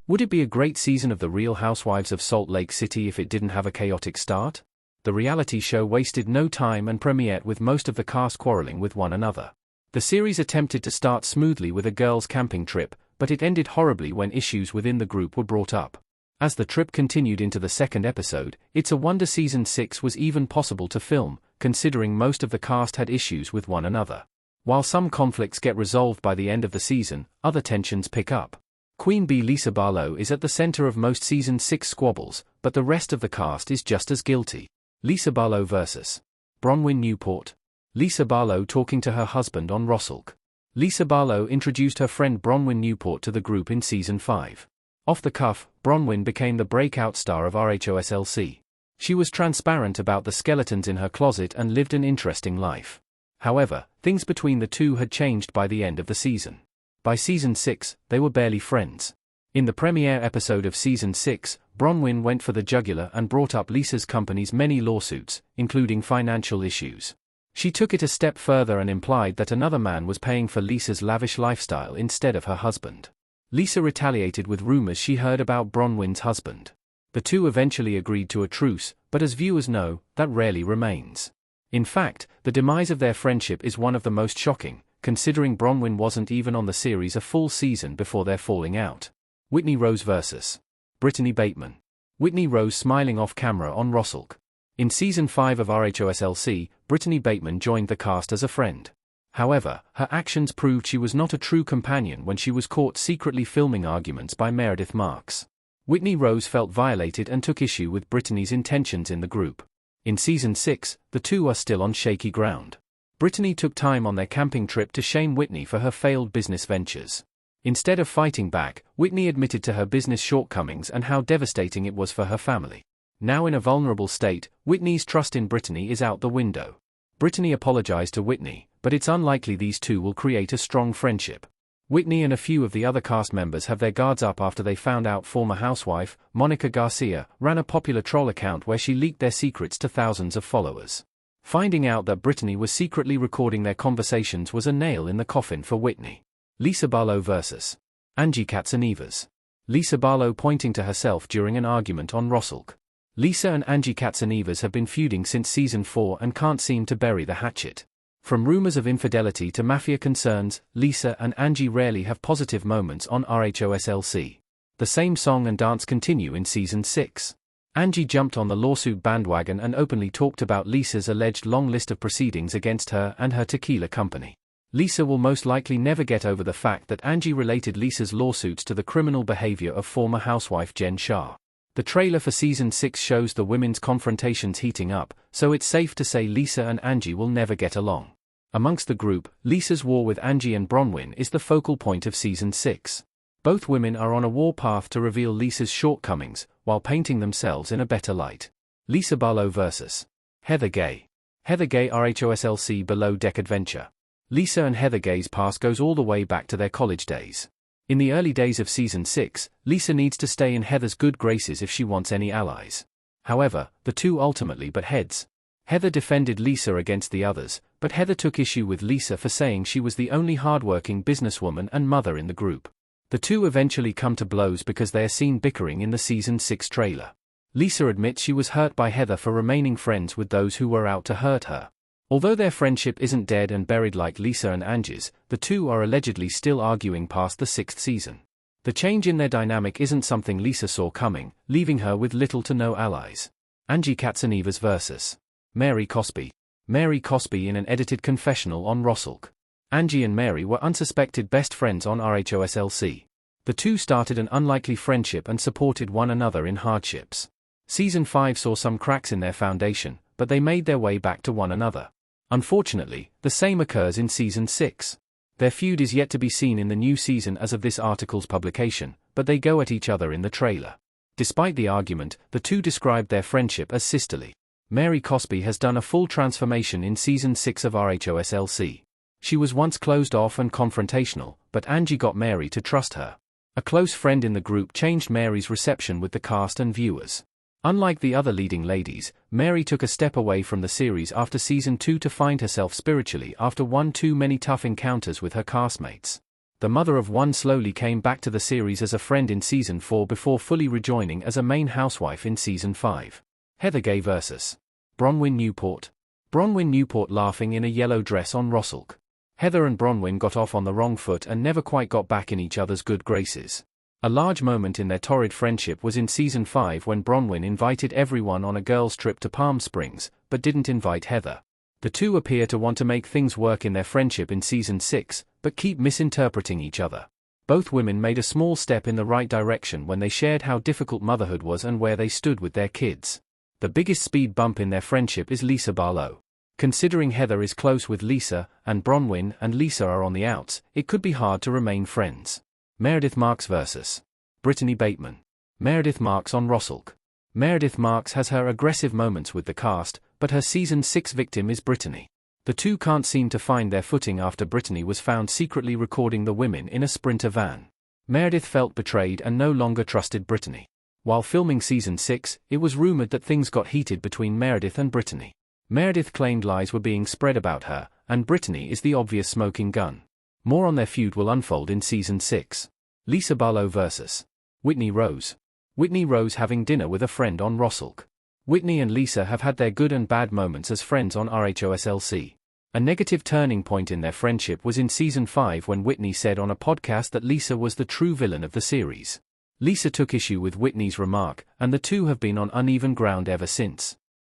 Would it be a great season of The Real Housewives of Salt Lake City if it didn't have a chaotic start? The reality show wasted no time and premiered with most of the cast quarreling with one another. The series attempted to start smoothly with a girls' camping trip, but it ended horribly when issues within the group were brought up. As the trip continued into the second episode, It's a Wonder Season 6 was even possible to film, considering most of the cast had issues with one another. While some conflicts get resolved by the end of the season, other tensions pick up. Queen Bee Lisa Barlow is at the center of most Season 6 squabbles, but the rest of the cast is just as guilty. Lisa Barlow vs. Bronwyn Newport. Lisa Barlow talking to her husband on RHOSLC. Lisa Barlow introduced her friend Bronwyn Newport to the group in Season 5. Off the cuff, Bronwyn became the breakout star of RHOSLC. She was transparent about the skeletons in her closet and lived an interesting life. However, things between the two had changed by the end of the season. By Season 6, they were barely friends. In the premiere episode of Season 6, Bronwyn went for the jugular and brought up Lisa's company's many lawsuits, including financial issues. She took it a step further and implied that another man was paying for Lisa's lavish lifestyle instead of her husband. Lisa retaliated with rumors she heard about Bronwyn's husband. The two eventually agreed to a truce, but as viewers know, that rarely remains. In fact, the demise of their friendship is one of the most shocking, considering Bronwyn wasn't even on the series a full season before their falling out. Whitney Rose vs. Brittany Bateman. Whitney Rose smiling off camera on RHOSLC. In Season 5 of RHOSLC, Brittany Bateman joined the cast as a friend. However, her actions proved she was not a true companion when she was caught secretly filming arguments by Meredith Marks. Whitney Rose felt violated and took issue with Brittany's intentions in the group. In Season 6, the two are still on shaky ground. Brittany took time on their camping trip to shame Whitney for her failed business ventures. Instead of fighting back, Whitney admitted to her business shortcomings and how devastating it was for her family. Now in a vulnerable state, Whitney's trust in Brittany is out the window. Brittany apologized to Whitney, but it's unlikely these two will create a strong friendship. Whitney and a few of the other cast members have their guards up after they found out former housewife, Monica Garcia, ran a popular troll account where she leaked their secrets to thousands of followers. Finding out that Brittany was secretly recording their conversations was a nail in the coffin for Whitney. Lisa Barlow vs. Angie Katzenevers. Lisa Barlow pointing to herself during an argument on RHOSLC. Lisa and Angie Katzenevers have been feuding since Season 4 and can't seem to bury the hatchet. From rumors of infidelity to mafia concerns, Lisa and Angie rarely have positive moments on RHOSLC. The same song and dance continue in Season 6. Angie jumped on the lawsuit bandwagon and openly talked about Lisa's alleged long list of proceedings against her and her tequila company. Lisa will most likely never get over the fact that Angie related Lisa's lawsuits to the criminal behavior of former housewife Jen Shah. The trailer for Season 6 shows the women's confrontations heating up, so it's safe to say Lisa and Angie will never get along. Amongst the group, Lisa's war with Angie and Bronwyn is the focal point of Season 6. Both women are on a war path to reveal Lisa's shortcomings, while painting themselves in a better light. Lisa Barlow vs. Heather Gay. Heather Gay RHOSLC Below Deck Adventure. Lisa and Heather Gay's past goes all the way back to their college days. In the early days of Season 6, Lisa needs to stay in Heather's good graces if she wants any allies. However, the two ultimately butt heads. Heather defended Lisa against the others, but Heather took issue with Lisa for saying she was the only hardworking businesswoman and mother in the group. The two eventually come to blows because they are seen bickering in the Season 6 trailer. Lisa admits she was hurt by Heather for remaining friends with those who were out to hurt her. Although their friendship isn't dead and buried like Lisa and Angie's, the two are allegedly still arguing past the 6th season. The change in their dynamic isn't something Lisa saw coming, leaving her with little to no allies. Angie Katzenevers vs. Mary Cosby. Mary Cosby in an edited confessional on RHOSLC. Angie and Mary were unsuspected best friends on RHOSLC. The two started an unlikely friendship and supported one another in hardships. Season 5 saw some cracks in their foundation, but they made their way back to one another. Unfortunately, the same occurs in Season 6. Their feud is yet to be seen in the new season as of this article's publication, but they go at each other in the trailer. Despite the argument, the two described their friendship as sisterly. Mary Cosby has done a full transformation in Season 6 of RHOSLC. She was once closed off and confrontational, but Angie got Mary to trust her. A close friend in the group changed Mary's reception with the cast and viewers. Unlike the other leading ladies, Mary took a step away from the series after Season 2 to find herself spiritually after one too many tough encounters with her castmates. The mother of one slowly came back to the series as a friend in Season 4 before fully rejoining as a main housewife in Season 5. Heather Gay vs. Bronwyn Newport. Bronwyn Newport laughing in a yellow dress on RHOSLC. Heather and Bronwyn got off on the wrong foot and never quite got back in each other's good graces. A large moment in their torrid friendship was in Season 5 when Bronwyn invited everyone on a girls' trip to Palm Springs, but didn't invite Heather. The two appear to want to make things work in their friendship in Season 6, but keep misinterpreting each other. Both women made a small step in the right direction when they shared how difficult motherhood was and where they stood with their kids. The biggest speed bump in their friendship is Lisa Barlow. Considering Heather is close with Lisa, and Bronwyn and Lisa are on the outs, it could be hard to remain friends. Meredith Marks vs. Brittany Bateman. Meredith Marks on RHOSLC. Meredith Marks has her aggressive moments with the cast, but her Season 6 victim is Brittany. The two can't seem to find their footing after Brittany was found secretly recording the women in a Sprinter van. Meredith felt betrayed and no longer trusted Brittany. While filming Season 6, it was rumored that things got heated between Meredith and Brittany. Meredith claimed lies were being spread about her, and Brittany is the obvious smoking gun. More on their feud will unfold in Season 6. Lisa Barlow vs. Whitney Rose. Whitney Rose having dinner with a friend on RHOSLC. Whitney and Lisa have had their good and bad moments as friends on RHOSLC. A negative turning point in their friendship was in Season 5 when Whitney said on a podcast that Lisa was the true villain of the series. Lisa took issue with Whitney's remark, and the two have been on uneven ground ever since.